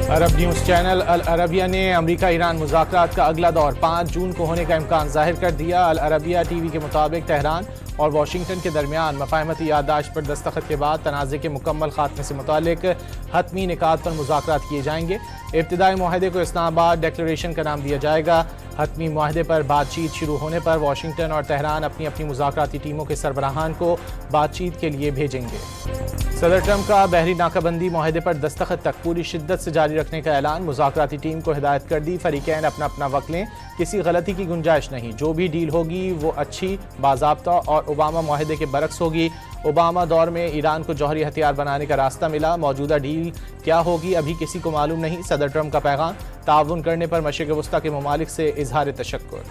अरब news channel अल Arabia ने अमरीका Iran मुज़ाकरात का अगला दौर 5 जून को होने का इम्कान जाहिर कर दिया। अल अरबिया टीवी के मुताबिक तेहरान और वाशिंगटन के दरमियान मफाहमती याददाश्त पर दस्तखत के बाद तनाज़े के मुकम्मल खात्मे से मुतालिक हतमी निकात पर मुज़ाकरात किए जाएंगे। इब्तिदाई मुआहदे को इस्लामाबाद डिक्लेरेशन का नाम दिया जाएगा। हतमी मुआहदे पर बातचीत शुरू होने पर वाशिंगटन और तेहरान अपनी अपनी मुज़ाकराती टीमों के सरबराहान को बातचीत के लिए भेजेंगे। सदर ट्रंप का बहरी नाकाबंदी मुआहदे पर दस्तखत तक पूरी शिद्दत से जारी रखने का ऐलान। मुज़ाकराती टीम को हिदायत कर दी, फरीकैन अपना अपना वक्त लें, किसी गलती की गुंजाइश नहीं। जो भी डील होगी वो अच्छी, बाज़ाब्ता और ओबामा मुआहदे के बरक्स होगी। ओबामा दौर में ईरान को जौहरी हथियार बनाने का रास्ता मिला। मौजूदा डील क्या होगी अभी किसी को मालूम नहीं। सदर ट्रंप का पैगाम, ताउन करने पर मशरिक़ वस्ता के ममालिक से इजहार तशक्कुर।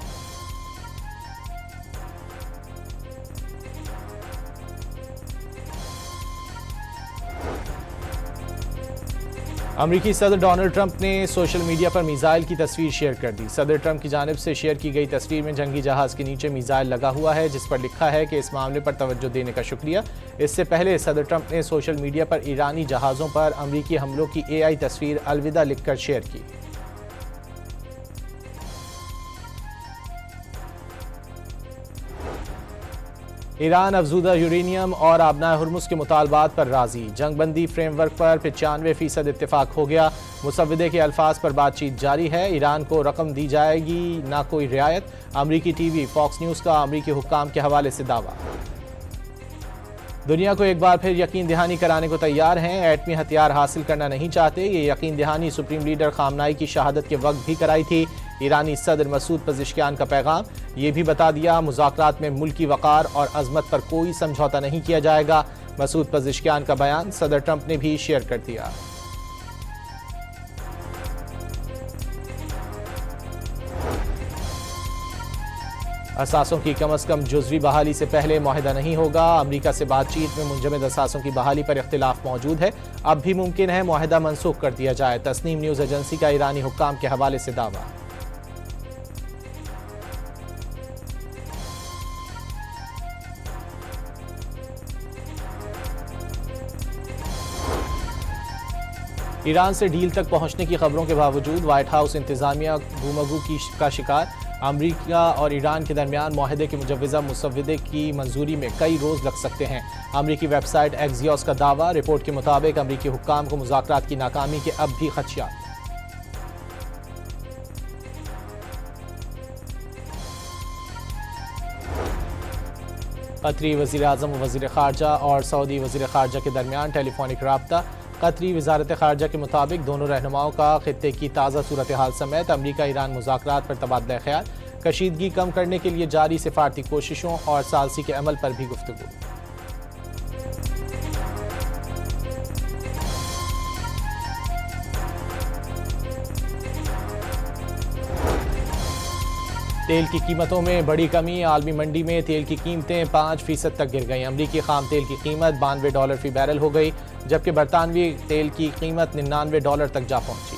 अमरीकी सदर डोनाल्ड ट्रंप ने सोशल मीडिया पर मिसाइल की तस्वीर शेयर कर दी। सदर ट्रंप की जानिब से शेयर की गई तस्वीर में जंगी जहाज के नीचे मिसाइल लगा हुआ है, जिस पर लिखा है कि इस मामले पर तवज्जो देने का शुक्रिया। इससे पहले सदर ट्रंप ने सोशल मीडिया पर ईरानी जहाज़ों पर अमरीकी हमलों की AI तस्वीर अलविदा लिखकर शेयर की। ईरान अफजूदा यूरेनियम और आबनाए हुर्मुज़ के मुतालबात पर राजी। जंगबंदी फ्रेमवर्क पर 95% इत्तेफाक हो गया। मुसव्विदे के अल्फाज पर बातचीत जारी है। ईरान को रकम दी जाएगी, ना कोई रियायत। अमरीकी टीवी फॉक्स न्यूज़ का अमरीकी हुक्काम के हवाले से दावा। दुनिया को एक बार फिर यकीन दहानी कराने को तैयार हैं। एटमी हथियार हासिल करना नहीं चाहते। ये यकीन दहानी सुप्रीम लीडर खामनाई की शहादत के वक्त भी कराई थी। ईरानी सदर मसूद पज़ेश्कियान का पैगाम, ये भी बता दिया मुज़ाकरात में मुल्की वक़ार और अज़मत पर कोई समझौता नहीं किया जाएगा। मसूद पज़ेश्कियान का बयान सदर ट्रंप ने भी शेयर कर दिया। असासों की कम अज़ कम जुज़वी बहाली से पहले मुआहिदा नहीं होगा। अमरीका से बातचीत में मुंजमद असासों की बहाली पर इख्तिलाफ मौजूद है। अब भी मुमकिन है मुआहिदा मनसूख कर दिया जाए। तस्नीम न्यूज़ एजेंसी का ईरानी हुक्काम के हवाले से दावा। ईरान से डील तक पहुंचने की खबरों के बावजूद व्हाइट हाउस इंतजामिया गुमगू का शिकार। अमरीका और ईरान के दरमियान मुआहदे के मुजव्वज़ा मुसव्विदे की मंजूरी में कई रोज़ लग सकते हैं। अमरीकी वेबसाइट एक्सियोस का दावा। रिपोर्ट के मुताबिक अमरीकी हुक्काम को मुज़ाकरात की नाकामी के अब भी खदशात। कतरी वज़ीर आज़म व वज़ीर ख़ारजा और सऊदी वज़ीर ख़ारजा के दरमियान टेलीफोनिक राब्ता। कतरी वज़ारत ख़ारजा के मुताबिक दोनों रहनुमाओं का ख़ित्ते की ताज़ा सूरत हाल समेत अमरीका ईरान मुज़ाकरात पर तबादला ख्याल, कशीदगी कम करने के लिए जारी सिफारती कोशिशों और सालसी के अमल पर भी गुफ्तगू। तेल की कीमतों में बड़ी कमी। आलमी मंडी में तेल की कीमतें 5% तक गिर गई। अमरीकी खाम तेल की कीमत $92 फी बैरल हो गई, जबकि बरतानवी तेल की कीमत $99 तक जा पहुंची।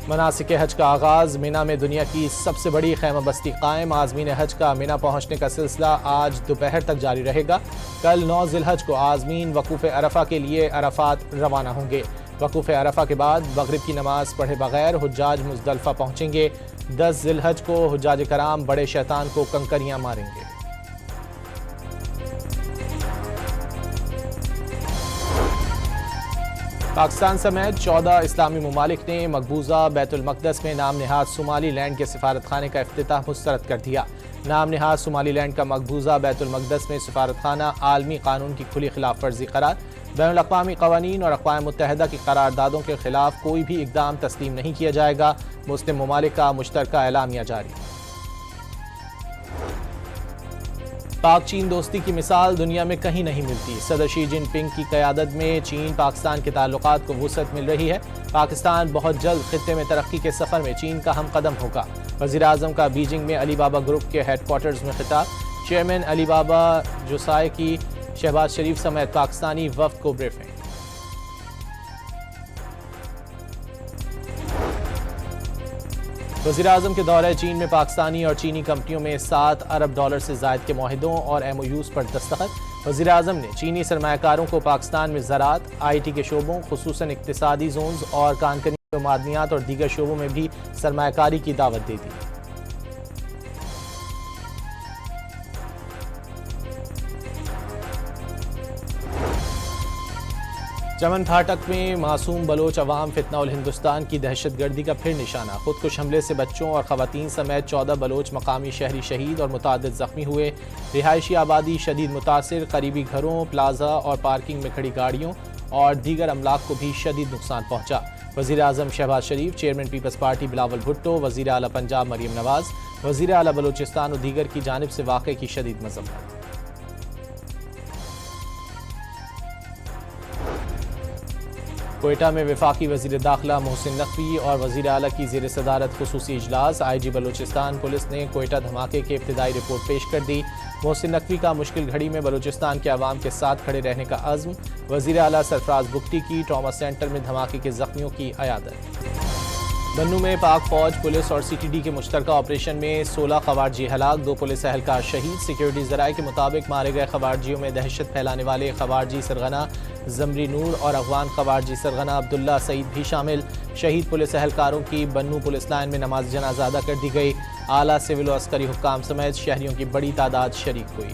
मनासिक हज का आगाज़। मिना में दुनिया की सबसे बड़ी खैमा बस्ती कायम। आज़मीन हज का मिना पहुंचने का सिलसिला आज दोपहर तक जारी रहेगा। कल 9 ज़िलहज को आज़मीन वकूफ़ अरफा के लिए अरफात रवाना होंगे। वकूफ़ अरफा के बाद मगरिब की नमाज पढ़े बगैर हुज्जाज मुज़दलिफ़ा पहुंचेंगे। 10 ज़िलहज को हुज्जाज कराम बड़े शैतान को कंकरियां मारेंगे। पाकिस्तान समेत 14 इस्लामी ममालिक ने मकबूजा बैतुल मक़दस में नाम नहाद सोमाली लैंड के सिफारत खाने का इफ्तिताह मुस्तरद कर दिया। नाम नहाद सोमाली लैंड का मकबूजा बैतुल मक़दस में सिफारत खाना आलमी कानून की खुली खिलाफ वर्जी करार। बैनुल अक़वामी क़वानीन और अक़वाम मुत्तहिदा की करारदादों के खिलाफ कोई भी इक़दाम तस्लीम नहीं किया जाएगा। मुस्लिम ममालिक का मुश्तरका एलामिया जारी। पाक चीन दोस्ती की मिसाल दुनिया में कहीं नहीं मिलती। सदर शी जिनपिंग की क़यादत में चीन पाकिस्तान के ताल्लुकात को वुसअत मिल रही है। पाकिस्तान बहुत जल्द खित्ते में तरक्की के सफ़र में चीन का हम कदम होगा। वज़ीर आज़म का बीजिंग में अली बाबा ग्रुप के हेडक्वार्टर्स में खिताब। चेयरमैन अली बाबा जोसाए की शहबाज शरीफ समेत पाकिस्तानी वफ़द को ब्रीफिंग। वज़ीर आज़म के दौरे चीन में पाकिस्तानी और चीनी कंपनियों में $7 अरब से ज़ायद के मुआहिदों और MOUs पर दस्तखत। वज़ीर आज़म ने चीनी सरमायाकारों को पाकिस्तान में ज़राअत, IT के शोबों खुसूसन इक्तिसादी जोन्स और कानकनी मादनियात और दीगर शोबों में भी सरमायाकारी की दावत दे दी। चमन फाटक में मासूम बलोच अवाम फितना उल हिंदुस्तान की दहशतगर्दी का फिर निशाना। खुदकुश हमले से बच्चों और खवातीन समेत 14 बलोच मकामी शहरी शहीद और मुतादिद जख्मी हुए। रिहायशी आबादी शदीद मुतासिर, करीबी घरों, प्लाजा और पार्किंग में खड़ी गाड़ियों और दीगर अमलाक को भी शदीद नुकसान पहुंचा। वज़ीर आज़म Shehbaz Sharif, chairman Peoples Party Bilawal Bhutto, वज़ीर आला पंजाब मरीम नवाज, वज़ीर आला बलोचिस्तान और दीगर की जानिब से वाक़े की शदीद मज़म्मत। कोयटा में वफाकी वज़ीर दाखिला मोहसिन नकवी और वज़ीर आला की ज़ेर सदारत खुसूसी इजलास। IG बलोचिस्तान पुलिस ने कोयटा धमाके की इब्तिदाई रिपोर्ट पेश कर दी। मोहसिन नकवी का मुश्किल घड़ी में बलोचिस्तान के अवाम के साथ खड़े रहने का अज़्म। वज़ीर आला सरफराज बुगटी की ट्रॉमा सेंटर में धमाके के ज़ख्मियों की अयादत। बन्नू में पाक फौज, पुलिस और CTD के मुश्तरका ऑपरेशन में 16 खवारजी हलाक, 2 पुलिस एहलकार शहीद। सिक्योरिटी ज़राए के मुताबिक मारे गए खवारजियों में दहशत फैलाने वाले खवारजी सरगना जमरी नूर और अफगान खवारजी सरगना अब्दुल्ला सईद भी शामिल। शहीद पुलिस एहलकारों की बन्नू पुलिस लाइन में नमाज जनाजा अदा कर दी गई। आला सिविल और अस्करी हुक्काम समेत शहरियों की बड़ी तादाद शरीक हुई।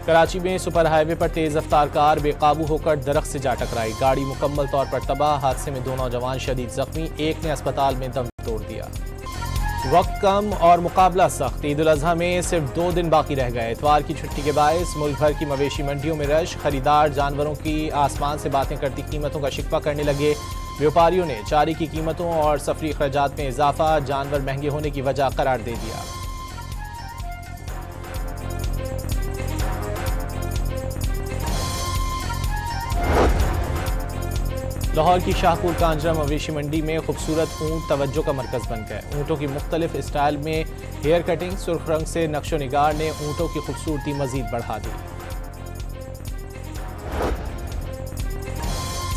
कराची में सुपर हाईवे पर तेज रफ्तार कार बेकाबू होकर दरख्त से जा टकराई। गाड़ी मुकम्मल तौर पर तबाह। हादसे में 2 नौजवान शदीद जख्मी, एक ने अस्पताल में दम तोड़ दिया। वक्त कम और मुकाबला सख्त। ईद उल अजहा में सिर्फ 2 दिन बाकी रह गए। इतवार की छुट्टी के बायस मुल्क भर की मवेशी मंडियों में रश। खरीदार जानवरों की आसमान से बातें करती कीमतों का शिकवा करने लगे। व्यापारियों ने चारे की कीमतों और सफरी अखराजात में इजाफा जानवर महंगे होने की वजह करार दे दिया। लाहौर की शाहपुर कांजरा मवेशी मंडी में खूबसूरत ऊँट तवज्जो का मरकज़ बन गए। ऊँटों की मुख्तलिफ स्टाइल में हेयर कटिंग, सुर्ख रंग से नक्शो निगार ने ऊँटों की खूबसूरती मजीद बढ़ा दी।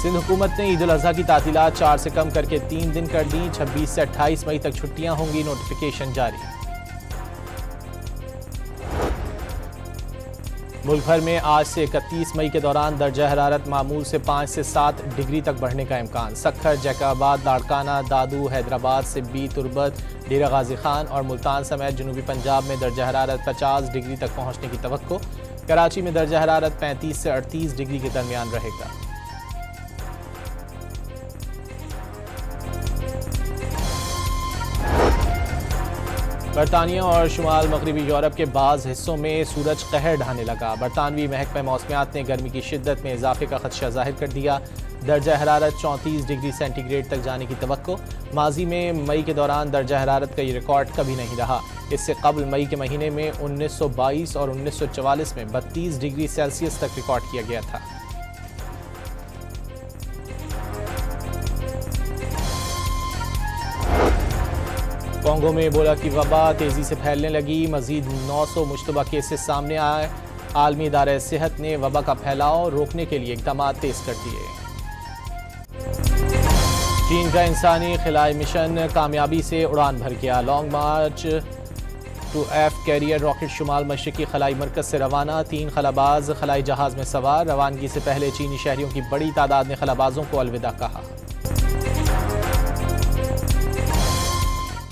सिंध हुकूमत ने ईद उल अजहा की तातीलात 4 से कम करके 3 दिन कर दी। 26 से 28 मई तक छुट्टियां होंगी, नोटिफिकेशन जारी। मुल्क भर में आज से 31 मई के दौरान दर्जा हरारत मामूल से 5 से 7 डिग्री तक बढ़ने का इम्कान। सक्खर, जैकाबाद, लाड़काना, दादू, हैदराबाद, सिब्बी, तुरबत, डेरा गाजी खान और मुल्तान समेत जनूबी पंजाब में दर्जा हरारत 50 डिग्री तक पहुँचने की तवक्को। कराची में दर्जा हरारत 35 से 38 डिग्री के दरमियान रहेगा। बरतानिया और शुमाल मगरबी यूरोप के बाज़ हिस्सों में सूरज कहर ढाने लगा। बरतानवी महकमा मौसमियात ने गर्मी की शिद्दत में इजाफे का खदशा जाहिर कर दिया। दर्जा हरारत 34 डिग्री सेंटीग्रेड तक जाने की तवक्को। माजी में मई के दौरान दर्जा हरारत का ये रिकॉर्ड कभी नहीं रहा। इससे कबल मई के महीने में 1922 और 1944 में 32 डिग्री सेल्सियस तक रिकॉर्ड किया गया था। कोंगो में एबोला की वबा तेज़ी से फैलने लगी। मजीद 900 मुश्तबा केसेस सामने आए। आलमी इदारे सेहत ने वबा का फैलाव रोकने के लिए इक़दाम तेज़ कर दिए। चीन का इंसानी खिलाई मिशन कामयाबी से उड़ान भर गया। Long March two F carrier rocket शुमाल मशरक़ी खलाई मरकज़ से रवाना। 3 खलाबाज खलाई जहाज़ में सवार। रवानगी से पहले चीनी शहरियों की बड़ी तादाद ने खलाबाजों को अलविदा कहा।